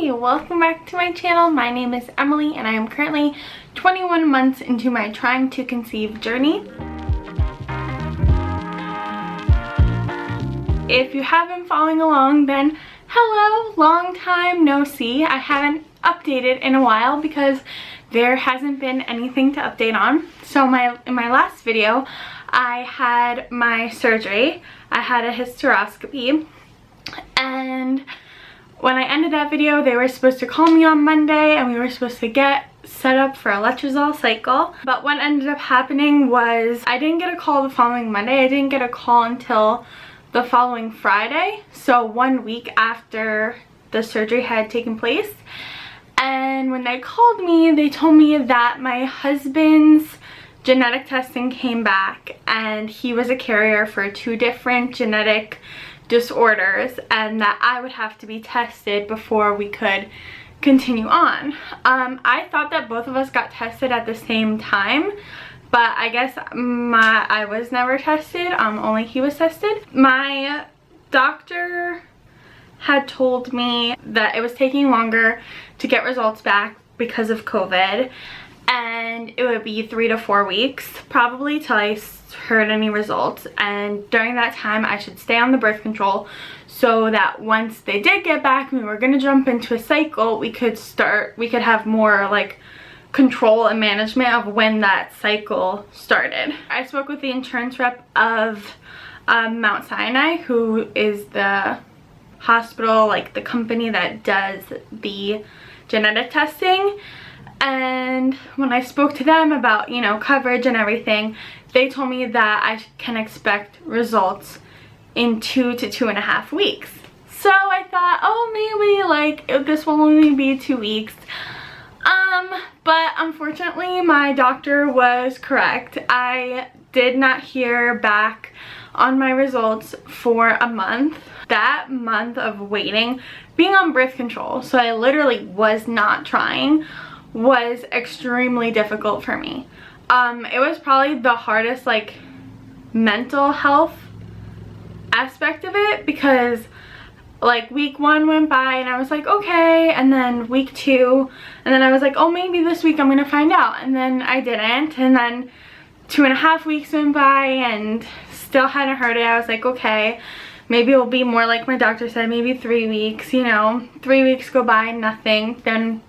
Hey, welcome back to my channel. My name is Emily and I am currently 21 months into my trying to conceive journey. If you have been following along, then hello, long time no see. I haven't updated in a while because there hasn't been anything to update on. So in my last video, I had my surgery. I had a hysteroscopy, and when I ended that video, they were supposed to call me on Monday and we were supposed to get set up for a Letrozole cycle. But what ended up happening was I didn't get a call the following Monday. I didn't get a call until the following Friday, so 1 week after the surgery had taken place. And when they called me, they told me that my husband's genetic testing came back and he was a carrier for 2 different genetic disorders and that I would have to be tested before we could continue on. I thought that both of us got tested at the same time, but I guess I was never tested, only he was tested. My doctor had told me that it was taking longer to get results back because of COVID, and it would be 3 to 4 weeks probably till I heard any results, and during that time I should stay on the birth control so that once they did get back and we were going to jump into a cycle, we could have more like control and management of when that cycle started. I spoke with the insurance rep of Mount Sinai, who is the hospital, like the company that does the genetic testing. And when I spoke to them about, you know, coverage and everything, they told me that I can expect results in 2 to 2.5 weeks. So I thought, oh, maybe like this will only be 2 weeks. But unfortunately my doctor was correct. I did not hear back on my results for a month. That month of waiting, being on birth control, so I literally was not trying, was extremely difficult for me. It was probably the hardest like mental health aspect of it, because like week 1 went by and I was like, okay, and then week 2, and then I was like, oh, maybe this week I'm gonna find out, and then I didn't, and then 2.5 weeks went by and still hadn't heard it. I was like, okay, maybe it'll be more like my doctor said, maybe 3 weeks, you know. 3 weeks go by, nothing. Then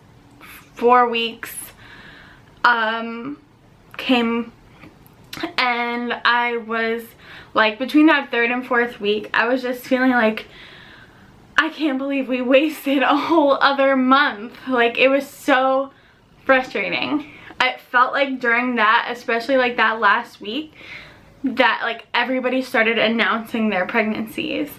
4 weeks came, and I was like, between that 3rd and 4th week, I was just feeling like, I can't believe we wasted a whole other month. Like, it was so frustrating. I felt like during that, especially like that last week, that like everybody started announcing their pregnancies,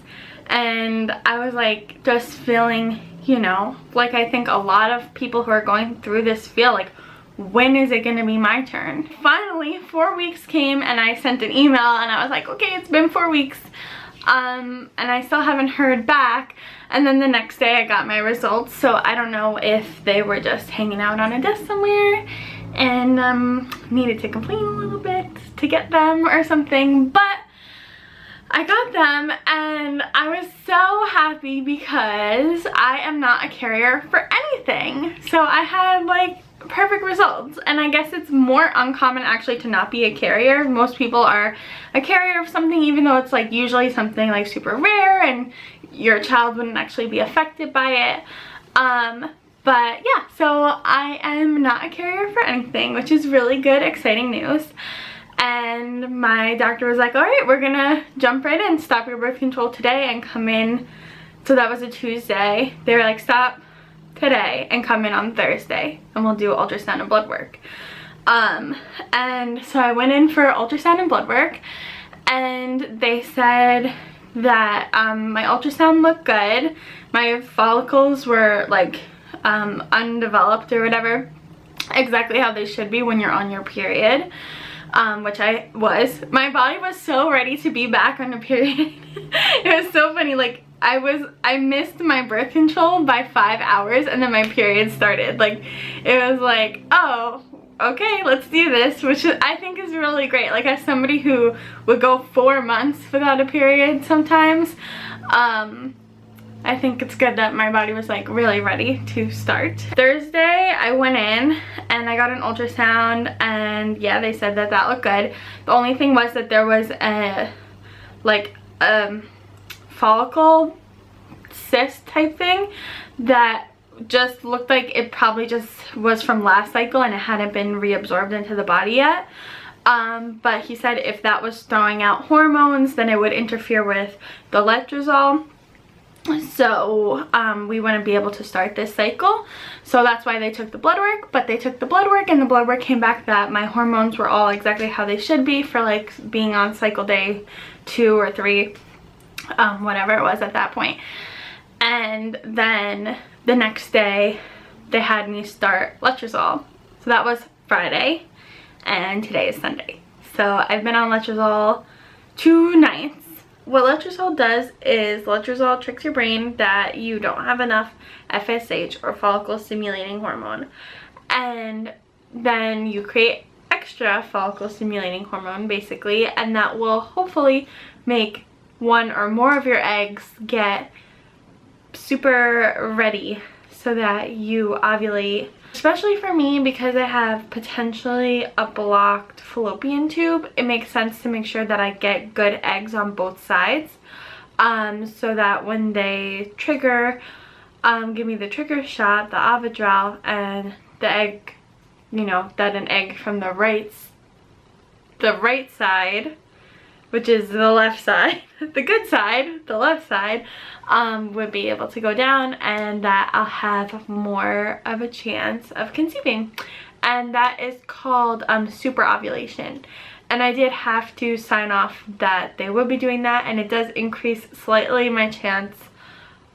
and I was like just feeling, you know, like I think a lot of people who are going through this feel like, when is it gonna be my turn? Finally 4 weeks came and I sent an email and I was like, okay, it's been 4 weeks, and I still haven't heard back. And then the next day I got my results, so I don't know if they were just hanging out on a desk somewhere and needed to complain a little bit to get them or something, but I got them and I was so happy because I am not a carrier for anything. So I had like perfect results, and I guess it's more uncommon actually to not be a carrier. Most people are a carrier of something, even though it's like usually something like super rare and your child wouldn't actually be affected by it. But yeah, so I am not a carrier for anything, which is really good, exciting news. And my doctor was like, all right, we're gonna jump right in, stop your birth control today and come in. So that was a Tuesday. They were like, stop today and come in on Thursday and we'll do ultrasound and blood work. And so I went in for ultrasound and blood work, and they said that my ultrasound looked good. My follicles were like undeveloped or whatever, exactly how they should be when you're on your period, which I was. My body was so ready to be back on a period. It was so funny, like I missed my birth control by 5 hours and then my period started. Like, it was like, oh, okay, let's do this, which I think is really great. Like, as somebody who would go 4 months without a period sometimes, I think it's good that my body was like really ready to start. Thursday I went in and I got an ultrasound, and yeah, they said that that looked good. The only thing was that there was a follicle cyst type thing that just looked like it probably just was from last cycle and it hadn't been reabsorbed into the body yet. But he said if that was throwing out hormones, then it would interfere with the letrozole, so we wouldn't be able to start this cycle. So that's why they took the blood work. But they took the blood work, and the blood work came back that my hormones were all exactly how they should be for like being on cycle day 2 or 3, whatever it was at that point. And then the next day they had me start Letrozole. So that was Friday, and today is Sunday. So I've been on Letrozole 2 nights. What Letrozole does is Letrozole tricks your brain that you don't have enough FSH, or follicle stimulating hormone, and then you create extra follicle stimulating hormone basically, and that will hopefully make one or more of your eggs get super ready so that you ovulate. Especially for me, because I have potentially a blocked fallopian tube, it makes sense to make sure that I get good eggs on both sides, so that when they trigger, give me the trigger shot, the Ovidrel, and the egg, you know, that an egg from the right side, which is the left side, the good side, the left side, would be able to go down, and that I'll have more of a chance of conceiving. And that is called super ovulation. And I did have to sign off that they would be doing that, and it does increase slightly my chance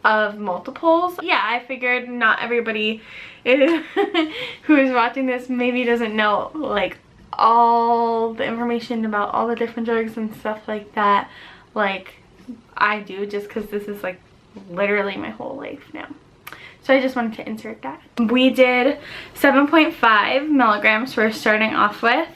of multiples. Yeah, I figured not everybody who is watching this maybe doesn't know like all the information about all the different drugs and stuff like that, like I do, just because this is like literally my whole life now. So I just wanted to insert that. We did 7.5 milligrams for starting off with,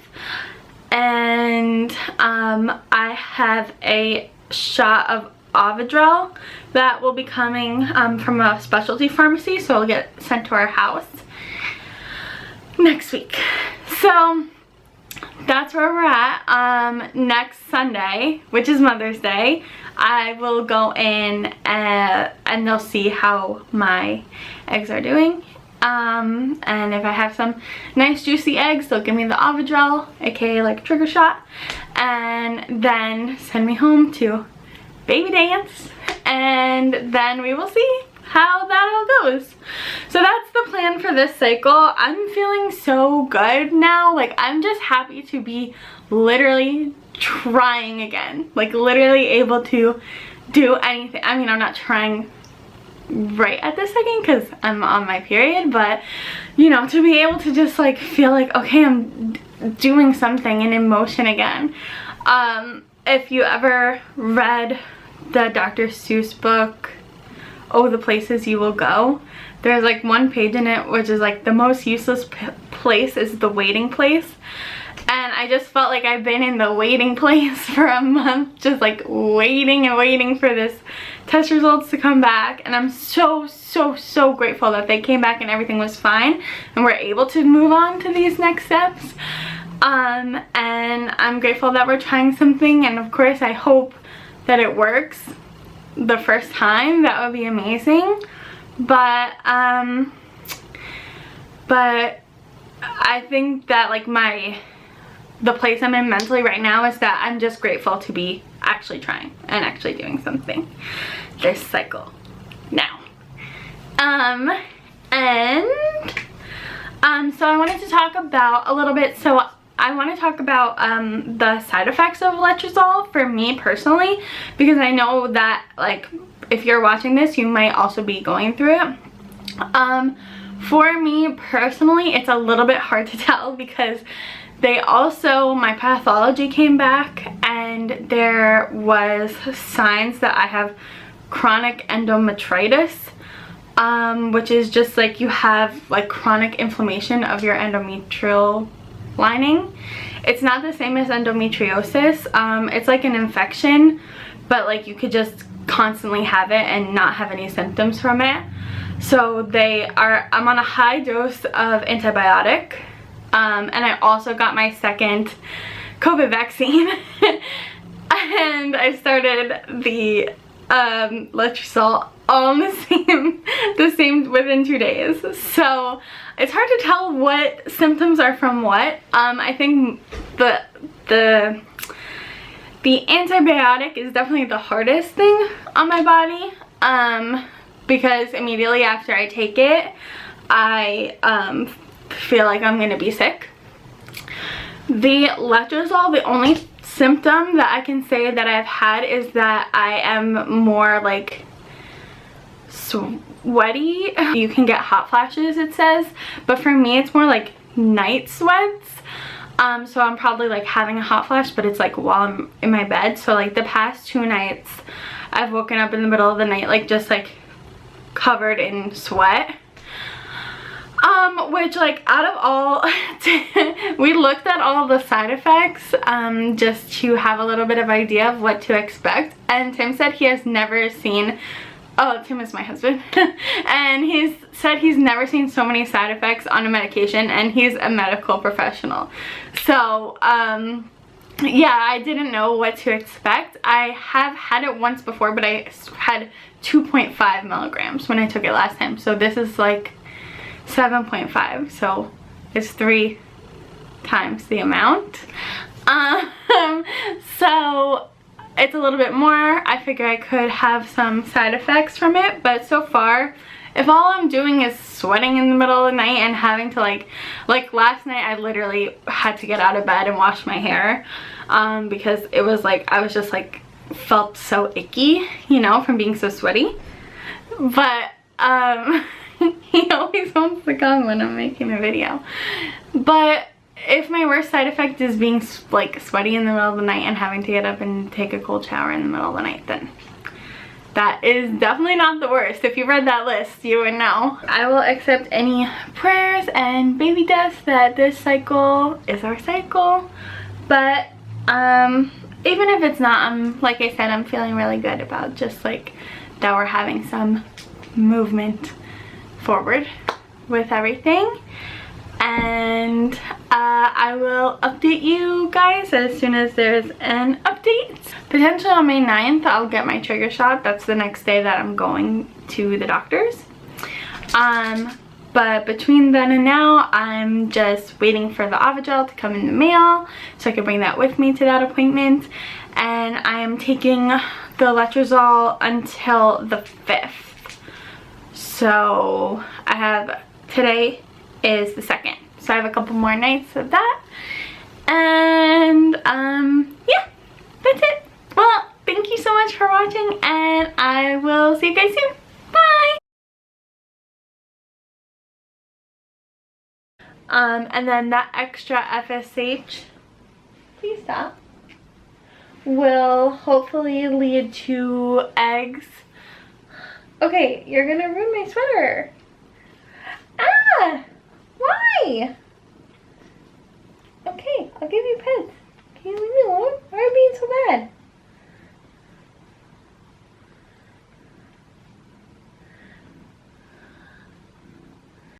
and I have a shot of Ovidrel that will be coming from a specialty pharmacy, so it'll get sent to our house next week. So that's where we're at. Next Sunday, which is Mother's Day, I will go in and they'll see how my eggs are doing. And if I have some nice juicy eggs, they'll give me the Ovidrel, aka like a trigger shot, and then send me home to baby dance, and then we will see how that all goes. So that's the plan for this cycle. I'm feeling so good now. Like, I'm just happy to be literally trying again, like literally able to do anything. I mean, I'm not trying right at this second because I'm on my period, but you know, to be able to just like feel like, okay, I'm doing something and in motion again. If you ever read the Dr. Seuss book, Oh, the Places You Will Go, there's like one page in it which is like the most useless place is the waiting place. And I just felt like I've been in the waiting place for a month, just like waiting and waiting for this test results to come back. And I'm so grateful that they came back and everything was fine and we're able to move on to these next steps. And I'm grateful that we're trying something, and of course I hope that it works the first time. That would be amazing. But I think that like the place I'm in mentally right now is that I'm just grateful to be actually trying and actually doing something this cycle now. So I wanted to talk about a little bit, so I want to talk about the side effects of Letrozole for me personally, because I know that like if you're watching this you might also be going through it. For me personally, it's a little bit hard to tell because my pathology came back and there was signs that I have chronic endometritis, which is just like you have like chronic inflammation of your endometrial lining. It's not the same as endometriosis. It's like an infection, but like you could just constantly have it and not have any symptoms from it. So I'm on a high dose of antibiotic, and I also got my second COVID vaccine and I started the Letrozole all on the same within 2 days. So it's hard to tell what symptoms are from what. I think the antibiotic is definitely the hardest thing on my body, because immediately after I take it, I feel like I'm gonna be sick. The Letrozole, the only symptom that I can say that I've had is that I am more like sweaty. You can get hot flashes, it says, but for me it's more like night sweats. So I'm probably like having a hot flash, but it's like while I'm in my bed. So like the past 2 nights I've woken up in the middle of the night like just like covered in sweat. Which like out of all, we looked at all the side effects just to have a little bit of idea of what to expect, and Tim said he has never seen, oh, Tim is my husband, and he's said he's never seen so many side effects on a medication, and he's a medical professional. So yeah, I didn't know what to expect. I have had it once before, but I had 2.5 milligrams when I took it last time, so this is like 7.5, so it's 3 times the amount. So it's a little bit more. I figure I could have some side effects from it, but so far, if all I'm doing is sweating in the middle of the night and having to like last night I literally had to get out of bed and wash my hair, because it was like I was just like felt so icky, you know, from being so sweaty. But he always wants to come when I'm making a video. But if my worst side effect is being like sweaty in the middle of the night and having to get up and take a cold shower in the middle of the night, then that is definitely not the worst. If you read that list, you would know. I will accept any prayers and baby deaths that this cycle is our cycle. But even if it's not, like I said, I'm feeling really good about just like that we're having some movement forward with everything. And I will update you guys as soon as there's an update. Potentially on May 9th I'll get my trigger shot. That's the next day that I'm going to the doctor's. But between then and now I'm just waiting for the Avogel to come in the mail so I can bring that with me to that appointment. And I am taking the Letrozole until the 5th. So I have, today is the 2nd, so I have a couple more nights of that. And yeah, that's it. Well, thank you so much for watching, and I will see you guys soon. Bye. And then that extra FSH, please stop, will hopefully lead to eggs. Okay, you're gonna ruin my sweater. Ah! Why? Okay, I'll give you pets. Can you leave me alone? Why are you being so bad?